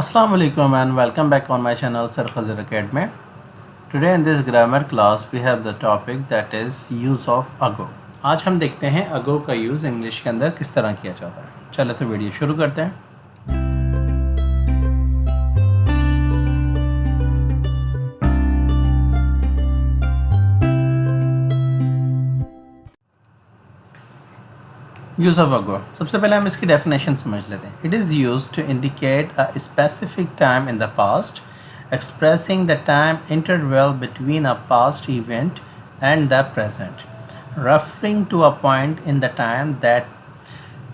Assalamu alaikum and welcome back on my channel Sir Khazir Academy. Today in this grammar class we have the topic that is use of ago. आज हम देखते हैं ago का use English के अंदर किस तरह किया जाता है। चलो तो वीडियो शुरू करते हैं। यूज़ ऑफ अगो, सबसे पहले हम इसकी डेफिनेशन समझ लेते हैं। It is used to indicate a specific time in the past, expressing the time interval between a past event and the present, referring to a point in the time that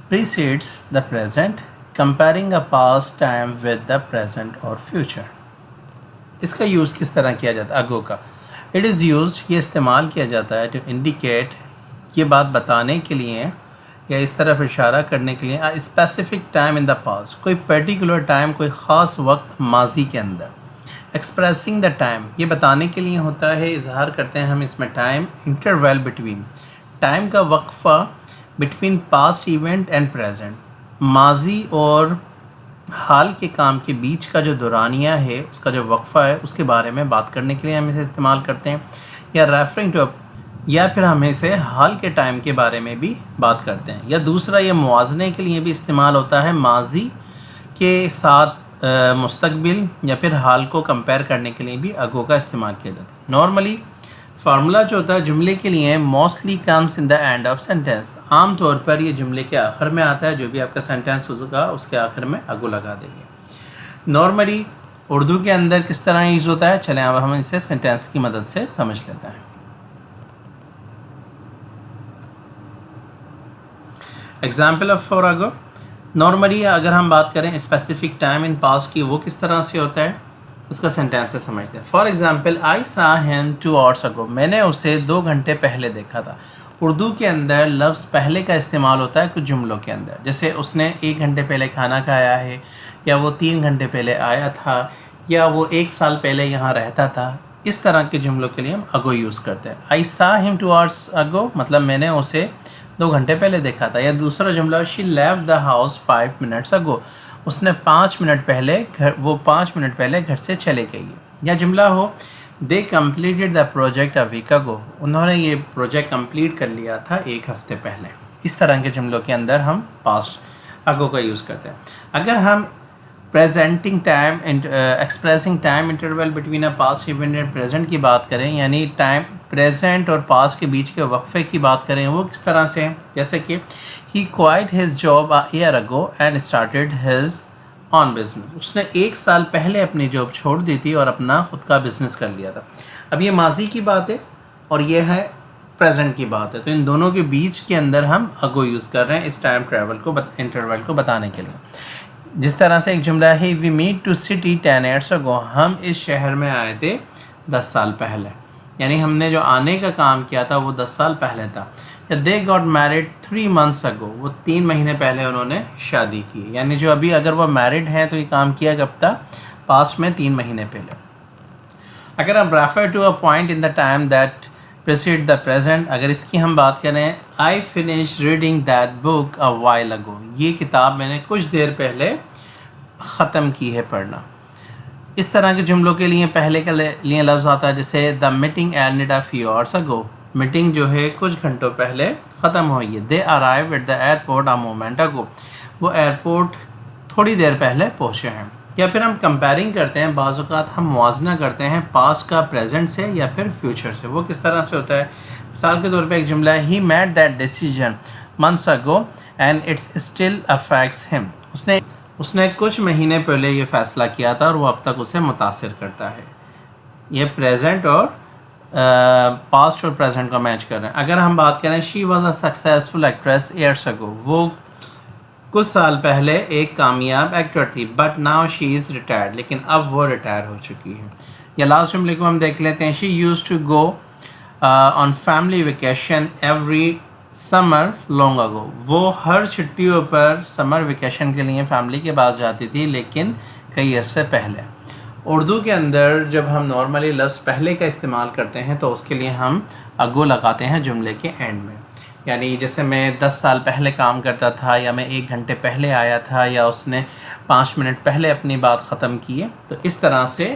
precedes the present, comparing a past time with the present और future. इसका use किस तरह किया जाता है अगो का? It is used, ये इस्तेमाल किया जाता है टू इंडिकेट, ये बात बताने के लिए या इस तरफ इशारा करने के लिए, specific time in the past, कोई पर्टिकुलर टाइम, कोई ख़ास वक्त माजी के अंदर। एक्सप्रेसिंग द टाइम, ये बताने के लिए होता है, इजहार करते हैं हम इसमें टाइम इंटरवल बिटवीन, टाइम का वक्फ़ा between past event and present, माजी और हाल के काम के बीच का जो दौरानिया है, उसका जो वक्फ़ा है, उसके बारे में बात करने के लिए हम इसे इस्तेमाल करते हैं। या रेफरिंग टू, या फिर हम इसे हाल के टाइम के बारे में भी बात करते हैं। या दूसरा, ये मुआज़ने के लिए भी इस्तेमाल होता है, माजी के साथ मुस्तकबिल या फिर हाल को कंपेयर करने के लिए भी अगो का इस्तेमाल किया जाता है। नॉर्मली फार्मूला जो होता है जुमले के लिए, mostly comes in the end of sentence, आम तौर पर ये जुमले के आखिर में आता है। जो भी आपका सेंटेंस होगा उसके आखिर में अगो लगा देंगे। नॉर्मली उर्दू के अंदर किस तरह यूज़ होता है, चलें अब हम इसे सेंटेंस की मदद से समझ लेते हैं। Example of for ago, normally अगर हम बात करें स्पेसिफिक टाइम इन पास्ट की, वो किस तरह से होता है, उसका सेंटेंस से समझते हैं। फॉर एग्जाम्पल, आई सा हिम 2 hours अगो, मैंने उसे 2 घंटे पहले देखा था। उर्दू के अंदर लफ्ज़ पहले का इस्तेमाल होता है कुछ जुमलों के अंदर, जैसे उसने 1 घंटे पहले खाना खाया है, या वो 3 घंटे पहले आया था, या वो 1 साल पहले यहाँ रहता था। इस तरह के जुमलों के लिए हम अगो यूज़ करते हैं। आई सा हिम 2 hours अगो, मतलब मैंने उसे 2 घंटे पहले देखा था। या दूसरा जुमला, she left the house 5 minutes अगो, उसने 5 मिनट पहले वो 5 मिनट पहले घर से चले गई है। या जुमला हो, they completed the project a week ago, उन्होंने ये प्रोजेक्ट कंप्लीट कर लिया था 1 हफ्ते पहले। इस तरह के जुमलों के अंदर हम पास्ट अगो का यूज़ करते हैं। अगर हम presenting time expressing time interval between a past event and present की बात करें, यानी टाइम प्रेजेंट और पास्ट के बीच के वक्फे की बात करें, वो किस तरह से, जैसे कि he quit his job a year ago and started his own business, उसने 1 साल पहले अपनी जॉब छोड़ दी थी और अपना ख़ुद का बिजनेस कर लिया था। अब ये माजी की बात है और ये है प्रेजेंट की बात है, तो इन दोनों के बीच के अंदर हम अगो यूज़ कर रहे हैं इस टाइम ट्रैवल को इंटरवल को बताने के लिए। जिस तरह से एक जुमला है, we meet to city 10 years ago, हम इस शहर में आए थे 10 साल पहले, यानी हमने जो आने का काम किया था वो 10 साल पहले था। या दे गॉट मैरिड 3 months अगो, वो 3 महीने पहले उन्होंने शादी की, यानी जो अभी अगर वो मैरिड हैं तो ये काम किया कब था, पास्ट में 3 महीने पहले। अगर हम refer to a point in the time that precede the present, अगर इसकी हम बात करें, I finish reading that book a while ago, ये किताब मैंने कुछ देर पहले ख़त्म की है पढ़ना। इस तरह के जुमलों के लिए पहले के लिए लफ्ज़ आता है, जैसे the meeting ended a few hours ago, meeting जो है कुछ घंटों पहले ख़त्म हुई है। They arrive at the airport a moment ago, वो एयरपोर्ट थोड़ी देर पहले पहुँचे हैं। या फिर हम कंपेयरिंग करते हैं, बाज़ औक़ात हम मुआवजना करते हैं पास्ट का प्रेजेंट से या फिर फ्यूचर से, वो किस तरह से होता है। मिसाल के तौर पे एक जुमला है, he made that decision months ago and it's still affects him, उसने कुछ महीने पहले ये फ़ैसला किया था और वो अब तक उसे मुतासिर करता है। ये प्रेजेंट और पास्ट और प्रेजेंट का मैच कर रहे हैं। अगर हम बात करें, she was a successful actress years ago, वो कुछ साल पहले एक कामयाब एक्टर थी, but now she is retired, लेकिन अब वो रिटायर हो चुकी है। या लास्ट जुमले को हम देख लेते हैं, she used to go on family vacation every summer long ago, वो हर छुट्टियों पर समर वेकेशन के लिए फैमिली के पास जाती थी, लेकिन कई अरसे पहले। उर्दू के अंदर जब हम नॉर्मली लफ्ज़ पहले का इस्तेमाल करते हैं तो उसके लिए हम अगो लगाते हैं जुमले के एंड में। یعنی جیسے میں 10 سال پہلے کام کرتا تھا، یا میں 1 گھنٹے پہلے آیا تھا، یا اس نے 5 منٹ پہلے اپنی بات ختم کی ہے. تو اس طرح سے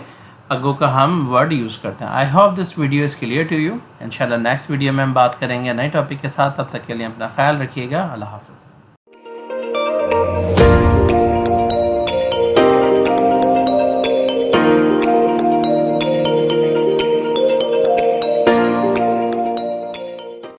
اگو کا ہم ورڈ یوز کرتے ہیں. I hope this video is clear to you. انشاءاللہ نیکسٹ ویڈیو میں ہم بات کریں گے نئے ٹاپک کے ساتھ. تب تک کے لیے اپنا خیال رکھیے گا. اللہ حافظ.